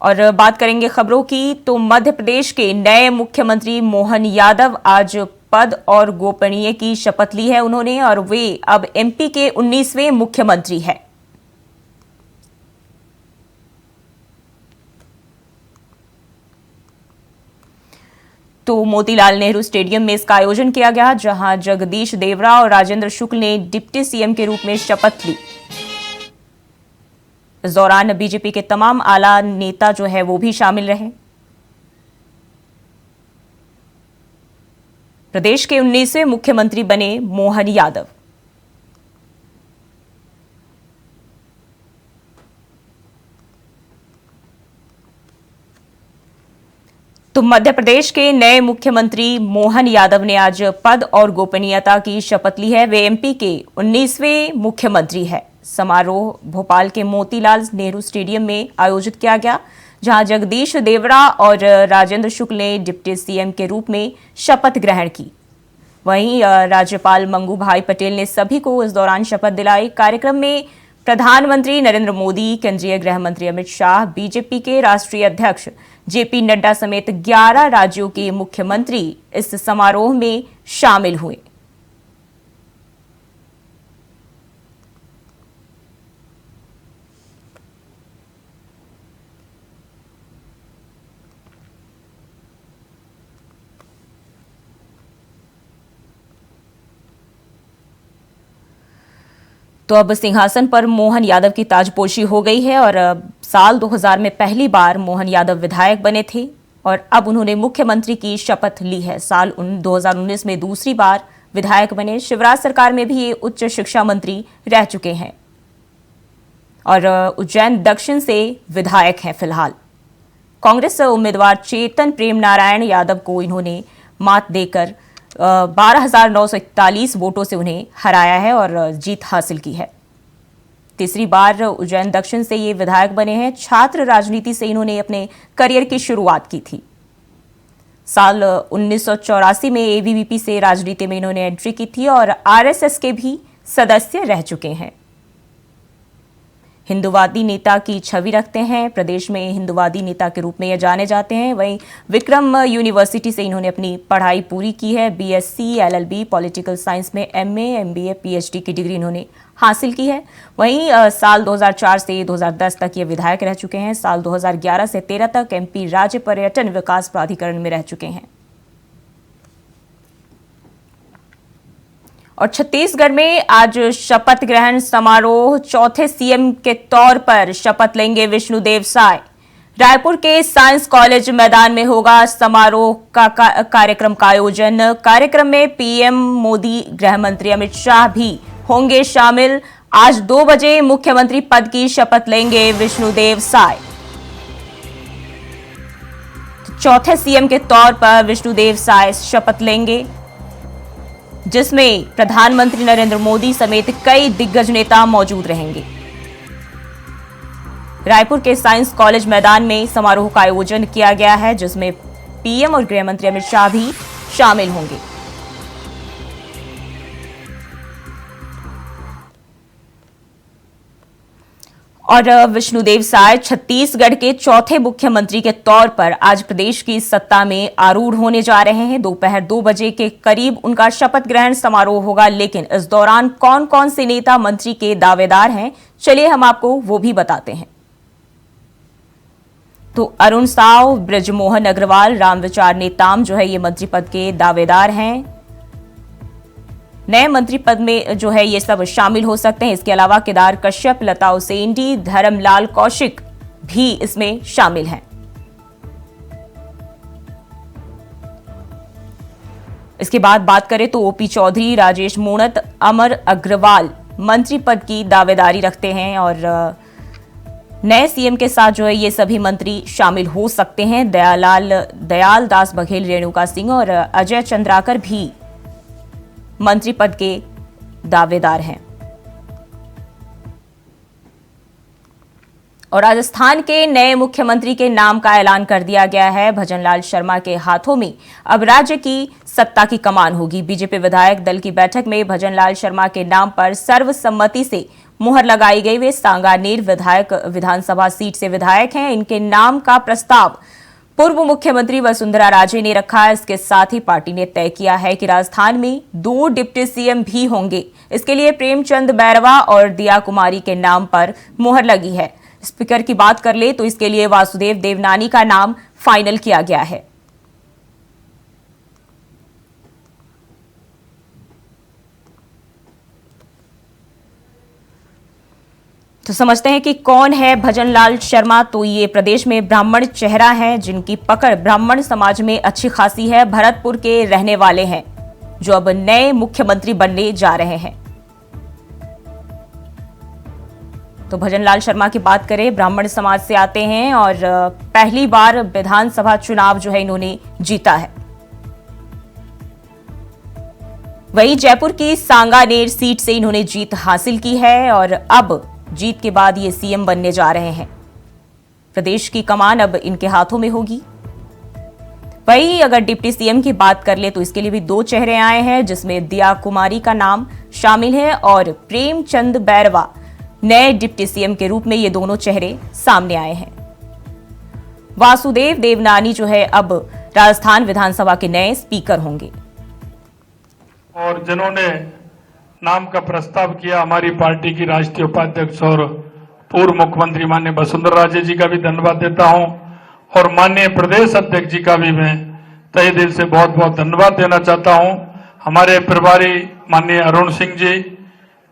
और बात करेंगे खबरों की, तो मध्य प्रदेश के नए मुख्यमंत्री मोहन यादव आज पद और गोपनीय की शपथ ली है उन्होंने, और वे अब एमपी के 19वें मुख्यमंत्री हैं। तो मोतीलाल नेहरू स्टेडियम में इसका आयोजन किया गया, जहां जगदीश देवड़ा और राजेंद्र शुक्ल ने डिप्टी सीएम के रूप में शपथ ली। इस दौरान बीजेपी के तमाम आला नेता जो है वो भी शामिल रहे। प्रदेश के 19वें मुख्यमंत्री बने मोहन यादव। तो मध्य प्रदेश के नए मुख्यमंत्री मोहन यादव ने आज पद और गोपनीयता की शपथ ली है। वे एमपी के 19वें मुख्यमंत्री है। समारोह भोपाल के मोतीलाल नेहरू स्टेडियम में आयोजित किया गया, जहां जगदीश देवड़ा और राजेंद्र शुक्ल ने डिप्टी सीएम के रूप में शपथ ग्रहण की। वहीं राज्यपाल मंगू भाई पटेल ने सभी को इस दौरान शपथ दिलाई। कार्यक्रम में प्रधानमंत्री नरेंद्र मोदी, केंद्रीय गृह मंत्री अमित शाह, बीजेपी के राष्ट्रीय अध्यक्ष जेपी नड्डा समेत 11 राज्यों के मुख्यमंत्री इस समारोह में शामिल हुए। तो अब सिंहासन पर मोहन यादव की ताजपोशी हो गई है, और साल 2000 में पहली बार मोहन यादव विधायक बने थे और अब उन्होंने मुख्यमंत्री की शपथ ली है। साल 2019 में दूसरी बार विधायक बने। शिवराज सरकार में भी ये उच्च शिक्षा मंत्री रह चुके हैं और उज्जैन दक्षिण से विधायक हैं फिलहाल। कांग्रेस उम्मीदवार चेतन प्रेम नारायण यादव को इन्होंने मात देकर 12,941 वोटों से उन्हें हराया है और जीत हासिल की है। तीसरी बार उज्जैन दक्षिण से ये विधायक बने हैं। छात्र राजनीति से इन्होंने अपने करियर की शुरुआत की थी। साल 1984 में एबीवीपी से राजनीति में इन्होंने एंट्री की थी और आरएसएस के भी सदस्य रह चुके हैं। हिंदुवादी नेता की छवि रखते हैं। प्रदेश में हिंदुवादी नेता के रूप में ये जाने जाते हैं। वहीं विक्रम यूनिवर्सिटी से इन्होंने अपनी पढ़ाई पूरी की है। बीएससी, एलएलबी, पॉलिटिकल साइंस में एमए, एमबीए, पीएचडी की डिग्री इन्होंने हासिल की है। वहीं साल 2004 से 2010 तक ये विधायक रह चुके हैं। साल 2011 से 13 तक एमपी राज्य पर्यटन विकास प्राधिकरण में रह चुके हैं। और छत्तीसगढ़ में आज शपथ ग्रहण समारोह, चौथे सीएम के तौर पर शपथ लेंगे विष्णुदेव साय। रायपुर के साइंस कॉलेज मैदान में होगा समारोह का कार्यक्रम का आयोजन। कार्यक्रम में पीएम मोदी, गृह मंत्री अमित शाह भी होंगे शामिल। आज 2 बजे मुख्यमंत्री पद की शपथ लेंगे विष्णुदेव साय। चौथे सीएम के तौर पर विष्णुदेव साय शपथ लेंगे, जिसमें प्रधानमंत्री नरेंद्र मोदी समेत कई दिग्गज नेता मौजूद रहेंगे। रायपुर के साइंस कॉलेज मैदान में समारोह का आयोजन किया गया है, जिसमें पीएम और गृह मंत्री अमित शाह भी शामिल होंगे। और विष्णुदेव साय छत्तीसगढ़ के चौथे मुख्यमंत्री के तौर पर आज प्रदेश की सत्ता में आरूढ़ होने जा रहे हैं। दोपहर 2 बजे के करीब उनका शपथ ग्रहण समारोह होगा, लेकिन इस दौरान कौन कौन से नेता मंत्री के दावेदार हैं, चलिए हम आपको वो भी बताते हैं। तो अरुण साव, ब्रजमोहन अग्रवाल, रामविचार नेताम जो है ये मंत्री पद के दावेदार हैं। नए मंत्री पद में जो है ये सब शामिल हो सकते हैं। इसके अलावा केदार कश्यप, लता उसेंडी, धर्मलाल कौशिक भी इसमें शामिल हैं। इसके बाद बात करें तो ओपी चौधरी, राजेश मूणत, अमर अग्रवाल मंत्री पद की दावेदारी रखते हैं और नए सीएम के साथ जो है ये सभी मंत्री शामिल हो सकते हैं। दयाल दास बघेल, रेणुका सिंह और अजय चंद्राकर भी मंत्री पद के दावेदार हैं। और राजस्थान के नए मुख्यमंत्री के नाम का ऐलान कर दिया गया है। भजनलाल शर्मा के हाथों में अब राज्य की सत्ता की कमान होगी। बीजेपी विधायक दल की बैठक में भजनलाल शर्मा के नाम पर सर्वसम्मति से मुहर लगाई गई। वे सांगानेर विधानसभा सीट से विधायक हैं। इनके नाम का प्रस्ताव पूर्व मुख्यमंत्री वसुंधरा राजे ने रखा है। इसके साथ ही पार्टी ने तय किया है कि राजस्थान में 2 डिप्टी सीएम भी होंगे। इसके लिए प्रेमचंद बैरवा और दिया कुमारी के नाम पर मुहर लगी है। स्पीकर की बात कर ले तो इसके लिए वासुदेव देवनानी का नाम फाइनल किया गया है। तो समझते हैं कि कौन है भजनलाल शर्मा। तो ये प्रदेश में ब्राह्मण चेहरा है जिनकी पकड़ ब्राह्मण समाज में अच्छी खासी है। भरतपुर के रहने वाले हैं जो अब नए मुख्यमंत्री बनने जा रहे हैं। तो भजनलाल शर्मा की बात करें, ब्राह्मण समाज से आते हैं और पहली बार विधानसभा चुनाव जो है इन्होंने जीता है। वहीं जयपुर की सांगानेर सीट से इन्होंने जीत हासिल की है और अब जीत के बाद ये सीएम बनने जा रहे हैं। प्रदेश की कमान अब इनके हाथों में होगी। वहीं अगर डिप्टी सीएम की बात कर ले तो इसके लिए भी 2 चेहरे आए हैं, जिसमें दिया कुमारी का नाम शामिल है और प्रेमचंद बैरवा नए डिप्टी सीएम के रूप में ये दोनों चेहरे सामने आए हैं। वासुदेव देवनानी जो है अब राजस्थान विधानसभा के नए स्पीकर होंगे। और जिन्होंने नाम का प्रस्ताव किया, हमारी पार्टी की राष्ट्रीय उपाध्यक्ष और पूर्व मुख्यमंत्री माननीय वसुंधरा राजे जी का भी धन्यवाद देता हूं और माननीय प्रदेश अध्यक्ष जी का भी मैं तहे दिल से बहुत बहुत धन्यवाद देना चाहता हूं। हमारे प्रभारी माननीय अरुण सिंह जी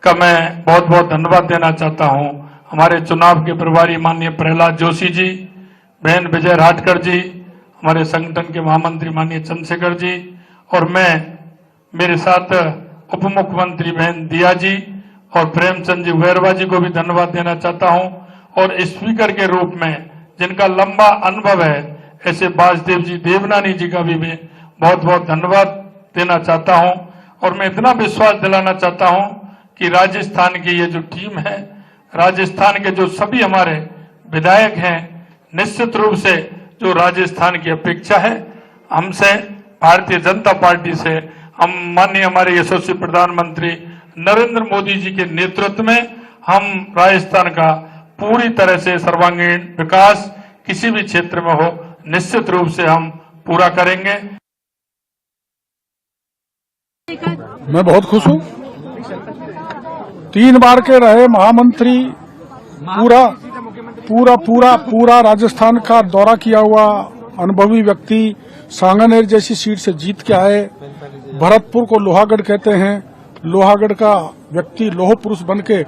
का मैं बहुत बहुत धन्यवाद देना चाहता हूं। हमारे चुनाव के प्रभारी माननीय प्रहलाद जोशी जी, बहन विजय राठकर जी, हमारे संगठन के महामंत्री माननीय चंद्रशेखर जी और मैं मेरे साथ उप मुख्यमंत्री बहन दिया जी और प्रेमचंद जी बैरवा जी को भी धन्यवाद देना चाहता हूं। और स्पीकर के रूप में जिनका लंबा अनुभव है ऐसे वासुदेव जी देवनानी जी का भी मैं बहुत बहुत धन्यवाद देना चाहता हूं। और मैं इतना विश्वास दिलाना चाहता हूं कि राजस्थान की ये जो टीम है, राजस्थान के जो सभी हमारे विधायक हैं, निश्चित रूप से जो राजस्थान की अपेक्षा है हमसे, भारतीय जनता पार्टी से, हम माननीय हमारे यशस्वी प्रधानमंत्री नरेंद्र मोदी जी के नेतृत्व में हम राजस्थान का पूरी तरह से सर्वांगीण विकास किसी भी क्षेत्र में हो निश्चित रूप से हम पूरा करेंगे। मैं बहुत खुश हूं। 3 बार के रहे महामंत्री, पूरा राजस्थान का दौरा किया हुआ अनुभवी व्यक्ति, सांगानेर जैसी सीट से जीत के आए। भरतपुर को लोहागढ़ कहते हैं। लोहागढ़ का व्यक्ति लोह पुरुष बन के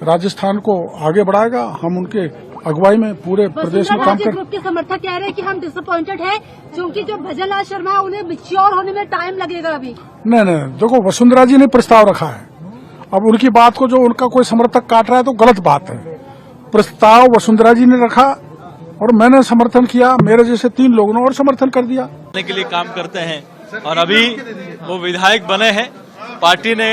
राजस्थान को आगे बढ़ाएगा। हम उनके अगुवाई में पूरे प्रदेश में काम कर। ग्रुप के समर्थक कह रहे हैं कि हम डिसअपॉइंटेड हैं क्योंकि जो भजनलाल शर्मा है उन्हें मैच्योर होने में टाइम लगेगा अभी। नहीं, देखो वसुंधरा जी ने प्रस्ताव रखा है। अब उनकी बात को जो उनका कोई समर्थक काट रहा है तो गलत बात है। प्रस्ताव वसुंधरा जी ने रखा और मैंने समर्थन किया, मेरे जैसे 3 लोगों ने और समर्थन कर दिया। के लिए काम करते हैं और अभी वो विधायक बने हैं। पार्टी ने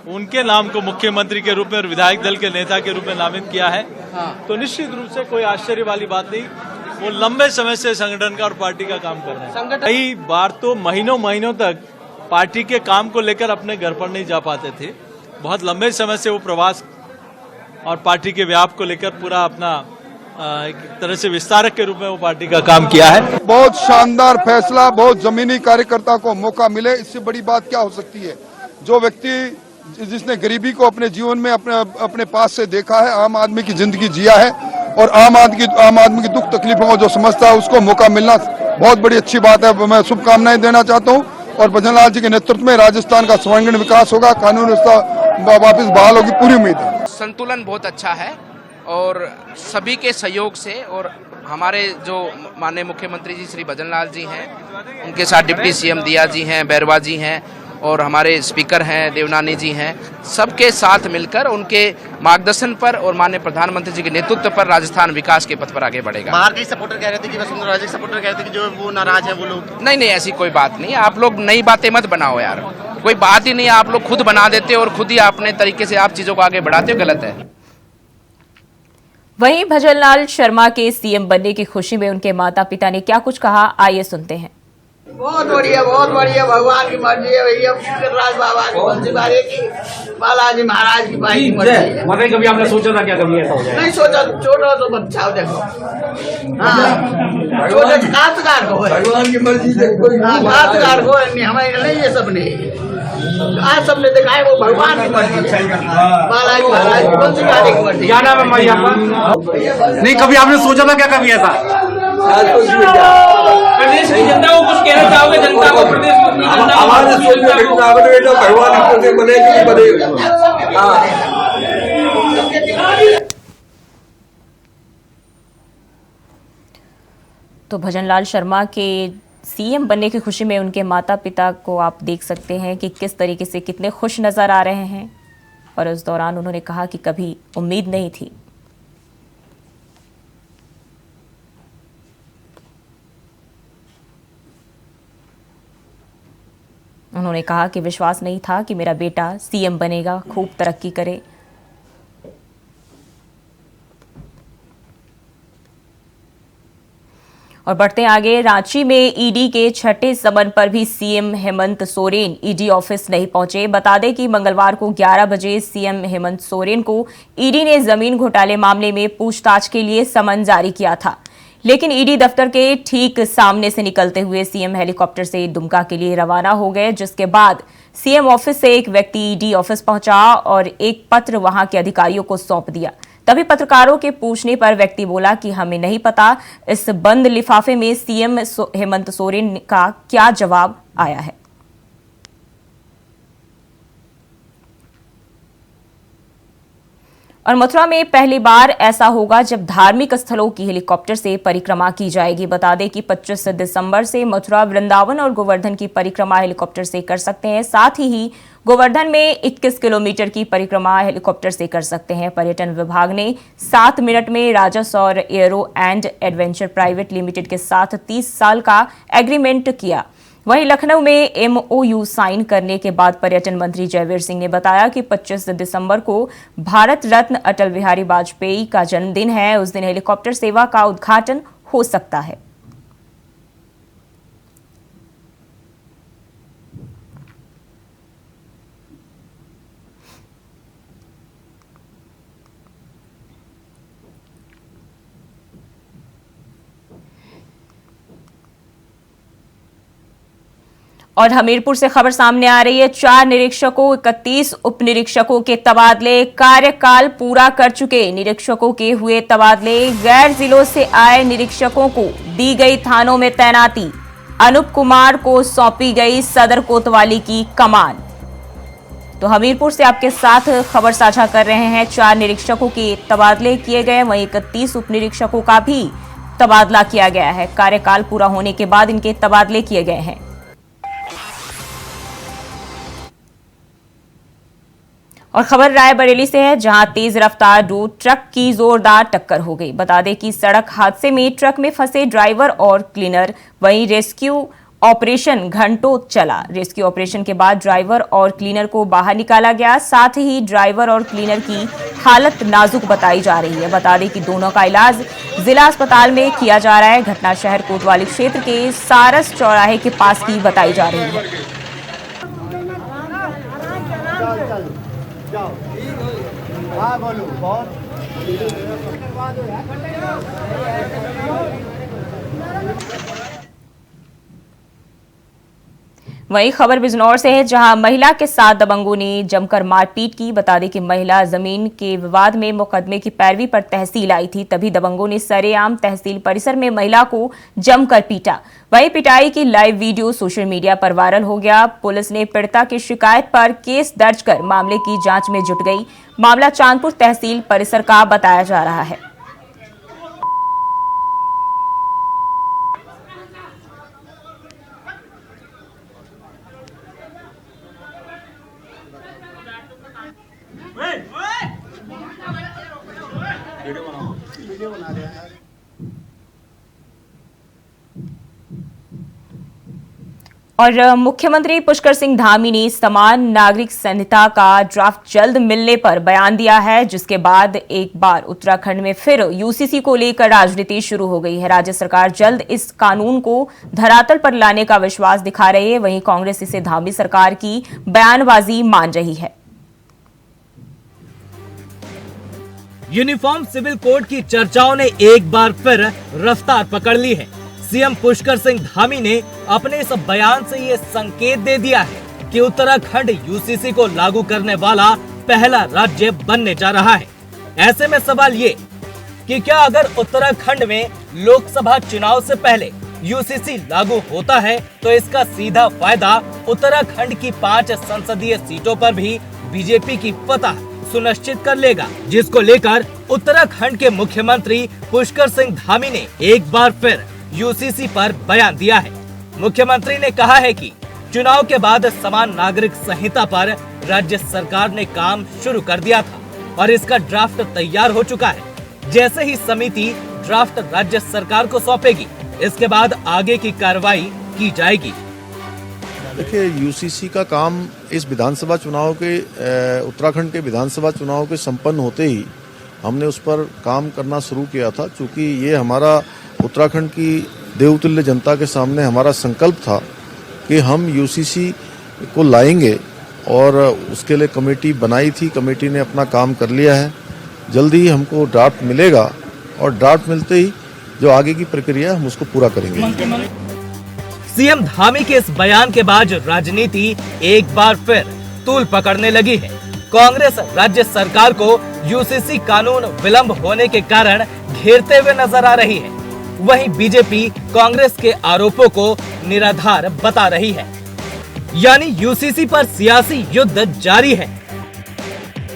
उनके नाम को मुख्यमंत्री के रूप में और विधायक दल के नेता के रूप में नामित किया है। तो निश्चित रूप से कोई आश्चर्य वाली बात नहीं। वो लंबे समय से संगठन का और पार्टी का काम कर रहे हैं। कई बार तो महीनों तक पार्टी के काम को लेकर अपने घर पर नहीं जा पाते थे। बहुत लंबे समय से वो प्रवास और पार्टी के व्याप को लेकर पूरा अपना एक तरह से विस्तारक के रूप में वो पार्टी का काम किया है। बहुत शानदार फैसला, बहुत जमीनी कार्यकर्ता को मौका मिले, इससे बड़ी बात क्या हो सकती है। जो व्यक्ति जिसने गरीबी को अपने जीवन में अपने पास से देखा है, आम आदमी की जिंदगी जिया है और आम आदमी की दुख तकलीफों को जो समझता है उसको मौका मिलना बहुत बड़ी अच्छी बात है। मैं शुभकामनाएं देना चाहता हूं और भजनलाल जी के नेतृत्व में राजस्थान का सर्वांगीण विकास होगा, कानून व्यवस्था वापस बहाल होगी, पूरी उम्मीद है। संतुलन बहुत अच्छा है और सभी के सहयोग से और हमारे जो माननीय मुख्यमंत्री जी श्री भजनलाल जी हैं, उनके साथ डिप्टी सीएम दिया जी हैं, बैरवा जी हैं और हमारे स्पीकर हैं देवनानी जी हैं, सबके साथ मिलकर उनके मार्गदर्शन पर और माननीय प्रधानमंत्री जी के नेतृत्व पर राजस्थान विकास के पथ पर आगे बढ़ेगा। बाहर के सपोर्टर कह रहे थे कि वसुंधरा राजे सपोर्टर कह रहे थे कि जो वो नाराज है वो लोग। नहीं, ऐसी कोई बात नहीं। आप लोग नई बातें मत बनाओ यार, कोई बात ही नहीं। आप लोग खुद बना देते हो और खुद ही अपने तरीके से आप चीजों को आगे बढ़ाते हो, गलत है। वहीं भजनलाल शर्मा के सीएम बनने की खुशी में उनके माता पिता ने क्या कुछ कहा, आइए सुनते हैं। बहुत बढ़िया भगवान की मर्जी है भैया। राज बाबा की बंसी बारे की, बालाजी महाराज की भाई की मर्जी है। मतलब कभी आपने सोचा था क्या कभी ऐसा हो जाए? नहीं सोचा, छोटा तो बच्चा देखो। हाँ, छोटे काश्तकार को भगवान की मर्जी से कोई काश्तकार को हमें नहीं, ये सब नहीं। आज सबने देखा है वो भगवान की मर्जी है, बालाजी महाराज की बंसी बारे की मर्जी। क्या नाम है भाई आपका? नहीं, कभी आपने सोचा था क्या कभी ऐसा? प्रदेश की जनता को कुछ कहना चाहोगे? जनता को, प्रदेश की जनता तो भजनलाल शर्मा के सीएम बनने की खुशी में उनके माता पिता को आप देख सकते हैं कि किस तरीके से कितने खुश नजर आ रहे हैं। और उस दौरान उन्होंने कहा कि कभी उम्मीद नहीं थी। उन्होंने कहा कि विश्वास नहीं था कि मेरा बेटा सीएम बनेगा, खूब तरक्की करे। और बढ़ते आगे, रांची में ईडी के छठे समन पर भी CM Hemant Soren ED office नहीं पहुंचे। बता दें कि मंगलवार को 11 बजे सीएम हेमंत सोरेन को ईडी ने जमीन घोटाले मामले में पूछताछ के लिए समन जारी किया था, लेकिन ईडी दफ्तर के ठीक सामने से निकलते हुए सीएम हेलीकॉप्टर से दुमका के लिए रवाना हो गए, जिसके बाद सीएम ऑफिस से एक व्यक्ति ईडी ऑफिस पहुंचा और एक पत्र वहां के अधिकारियों को सौंप दिया। तभी पत्रकारों के पूछने पर व्यक्ति बोला कि हमें नहीं पता इस बंद लिफाफे में सीएम हेमंत सोरेन का क्या जवाब आया है। और मथुरा में पहली बार ऐसा होगा जब धार्मिक स्थलों की हेलीकॉप्टर से परिक्रमा की जाएगी। बता दें कि 25 दिसंबर से मथुरा, वृंदावन और गोवर्धन की परिक्रमा हेलीकॉप्टर से कर सकते हैं। साथ ही गोवर्धन में 21 किलोमीटर की परिक्रमा हेलीकॉप्टर से कर सकते हैं। पर्यटन विभाग ने 7 मिनट में राजस और aero and adventure private limited के साथ 30 साल का एग्रीमेंट किया। वहीं लखनऊ में एमओयू साइन करने के बाद पर्यटन मंत्री जयवीर सिंह ने बताया कि 25 दिसंबर को भारत रत्न अटल बिहारी वाजपेयी का जन्मदिन है। उस दिन हेलीकॉप्टर सेवा का उद्घाटन हो सकता है। और हमीरपुर से खबर सामने आ रही है। 4 निरीक्षकों 31 उप निरीक्षकों के तबादले, कार्यकाल पूरा कर चुके निरीक्षकों के हुए तबादले। गैर जिलों से आए निरीक्षकों को दी गई थानों में तैनाती। अनूप कुमार को सौंपी गई सदर कोतवाली की कमान। तो हमीरपुर से आपके साथ खबर साझा कर रहे हैं। 4 निरीक्षकों के तबादले किए गए, वहीं 31 उप निरीक्षकों का भी तबादला किया गया है। कार्यकाल पूरा होने के बाद इनके तबादले किए गए हैं। और खबर रायबरेली से है, जहां तेज रफ्तार 2 ट्रक की जोरदार टक्कर हो गई। बता दें कि सड़क हादसे में ट्रक में फंसे ड्राइवर और क्लीनर, वहीं रेस्क्यू ऑपरेशन घंटों चला। रेस्क्यू ऑपरेशन के बाद ड्राइवर और क्लीनर को बाहर निकाला गया। साथ ही ड्राइवर और क्लीनर की हालत नाजुक बताई जा रही है। बता दें कि दोनों का इलाज जिला अस्पताल में किया जा रहा है। घटना शहर कोतवाली क्षेत्र के सारस चौराहे के पास की बताई जा रही है। वहीं खबर बिजनौर से है, जहां महिला के साथ दबंगों ने जमकर मारपीट की। बता दें कि महिला जमीन के विवाद में मुकदमे की पैरवी पर तहसील आई थी, तभी दबंगों ने सरेआम तहसील परिसर में महिला को जमकर पीटा। वहीं पिटाई की लाइव वीडियो सोशल मीडिया पर वायरल हो गया। पुलिस ने पीड़िता की शिकायत पर केस दर्ज कर मामले की जांच में जुट गई। मामला चांदपुर तहसील परिसर का बताया जा रहा है। और मुख्यमंत्री पुष्कर सिंह धामी ने समान नागरिक संहिता का ड्राफ्ट जल्द मिलने पर बयान दिया है, जिसके बाद एक बार उत्तराखंड में फिर यूसीसी को लेकर राजनीति शुरू हो गई है। राज्य सरकार जल्द इस कानून को धरातल पर लाने का विश्वास दिखा रही है, वहीं कांग्रेस इसे धामी सरकार की बयानबाजी मान रही है। यूनिफॉर्म सिविल कोड की चर्चाओं ने एक बार फिर रफ्तार पकड़ ली है। सीएम पुष्कर सिंह धामी ने अपने इस बयान से ये संकेत दे दिया है कि उत्तराखंड यूसीसी को लागू करने वाला पहला राज्य बनने जा रहा है। ऐसे में सवाल ये कि क्या अगर उत्तराखंड में लोकसभा चुनाव से पहले यूसीसी लागू होता है तो इसका सीधा फायदा उत्तराखंड की 5 संसदीय सीटों पर भी बीजेपी की फतह सुनिश्चित कर लेगा, जिसको लेकर उत्तराखंड के मुख्यमंत्री पुष्कर सिंह धामी ने एक बार फिर यूसीसी पर बयान दिया है। मुख्यमंत्री ने कहा है कि चुनाव के बाद समान नागरिक संहिता पर राज्य सरकार ने काम शुरू कर दिया था और इसका ड्राफ्ट तैयार हो चुका है। जैसे ही समिति ड्राफ्ट राज्य सरकार को सौंपेगी, इसके बाद आगे की कार्रवाई की जाएगी। देखिए, यूसीसी का काम इस विधानसभा चुनाव के उत्तराखंड के विधानसभा चुनाव के संपन्न होते ही हमने उस पर काम करना शुरू किया था, क्योंकि ये हमारा उत्तराखंड की देवतुल्य जनता के सामने हमारा संकल्प था कि हम यूसीसी को लाएंगे और उसके लिए कमेटी बनाई थी। कमेटी ने अपना काम कर लिया है। जल्दी ही हमको ड्राफ्ट मिलेगा और ड्राफ्ट मिलते ही जो आगे की प्रक्रिया हम उसको पूरा करेंगे। सीएम धामी के इस बयान के बाद राजनीति एक बार फिर तूल पकड़ने लगी है। कांग्रेस राज्य सरकार को यूसीसी कानून विलंब होने के कारण घेरते हुए नजर आ रही है। वहीं बीजेपी कांग्रेस के आरोपों को निराधार बता रही है, यानी यूसीसी पर सियासी युद्ध जारी है।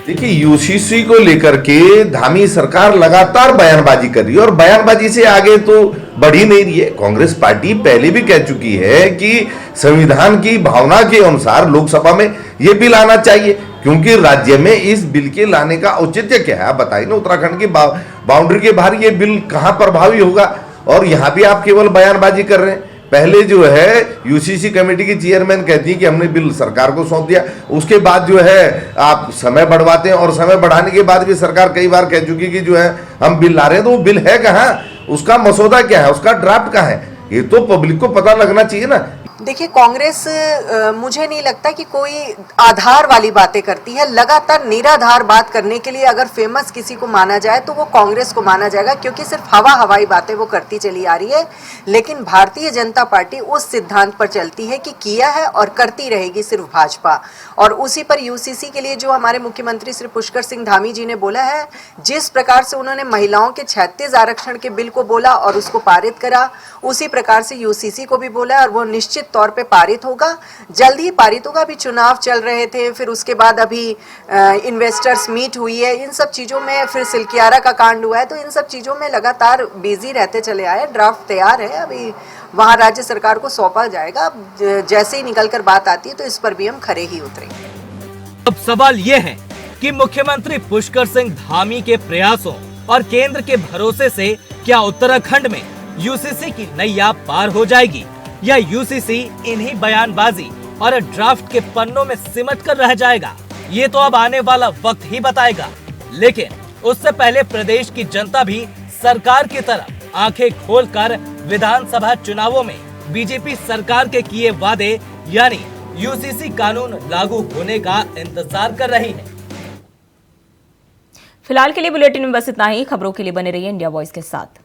देखिए, यूसीसी को लेकर के धामी सरकार लगातार बयानबाजी कर रही है और बयानबाजी से आगे तो बढ़ ही नहीं रही है। कांग्रेस पार्टी पहले भी कह चुकी है कि संविधान की भावना के अनुसार लोकसभा में ये बिल आना चाहिए, क्योंकि राज्य में इस बिल के लाने का औचित्य क्या है? आप बताइए ना, उत्तराखंड की बाउंड्री के बाहर ये बिल कहां प्रभावी होगा? और यहाँ भी आप केवल बयानबाजी कर रहे हैं। पहले जो है यूसीसी कमेटी की चेयरमैन कहती है कि हमने बिल सरकार को सौंप दिया, उसके बाद जो है आप समय बढ़वाते हैं और समय बढ़ाने के बाद भी सरकार कई बार कह चुकी कि जो है हम बिल ला रहे हैं, तो वो बिल है कहाँ? उसका मसौदा क्या है? उसका ड्राफ्ट कहाँ है? ये तो पब्लिक को पता लगना चाहिए ना। देखिए, कांग्रेस मुझे नहीं लगता कि कोई आधार वाली बातें करती है। लगातार निराधार बात करने के लिए अगर फेमस किसी को माना जाए तो वो कांग्रेस को माना जाएगा, क्योंकि सिर्फ हवाई बातें वो करती चली आ रही है। लेकिन भारतीय जनता पार्टी उस सिद्धांत पर चलती है कि किया है और करती रहेगी सिर्फ भाजपा। और उसी पर यूसीसी के लिए जो हमारे मुख्यमंत्री श्री पुष्कर सिंह धामी जी ने बोला है, जिस प्रकार से उन्होंने महिलाओं के 36 आरक्षण के बिल को बोला और उसको पारित करा, उसी प्रकार से यूसीसी को भी बोला और वो निश्चित तौर पे पारित होगा। जल्द ही पारित होगा। अभी चुनाव चल रहे थे, फिर उसके बाद अभी इन्वेस्टर्स मीट हुई है, इन सब चीज़ों में फिर सिलकियारा का कांड हुआ है, तो इन सब चीज़ों में लगातार बिजी रहते चले आए। ड्राफ्ट तैयार है, अभी वहाँ राज्य सरकार को सौंपा जाएगा। जैसे ही निकल कर बात आती है तो इस पर भी हम खरे ही उतरेंगे। अब सवाल ये है कि मुख्यमंत्री पुष्कर सिंह धामी के प्रयासों और केंद्र के भरोसे से क्या उत्तराखंड में यूसीसी की नैया पार हो जाएगी, या यूसीसी इन्हीं बयानबाजी और ड्राफ्ट के पन्नों में सिमट कर रह जाएगा? ये तो अब आने वाला वक्त ही बताएगा। लेकिन उससे पहले प्रदेश की जनता भी सरकार की तरफ आंखें खोलकर विधानसभा चुनावों में बीजेपी सरकार के किए वादे यानी यूसीसी कानून लागू होने का इंतजार कर रही है। फिलहाल के लिए बुलेटिन में बस इतना ही। खबरों के लिए बने रहिए इंडिया वॉइस के साथ।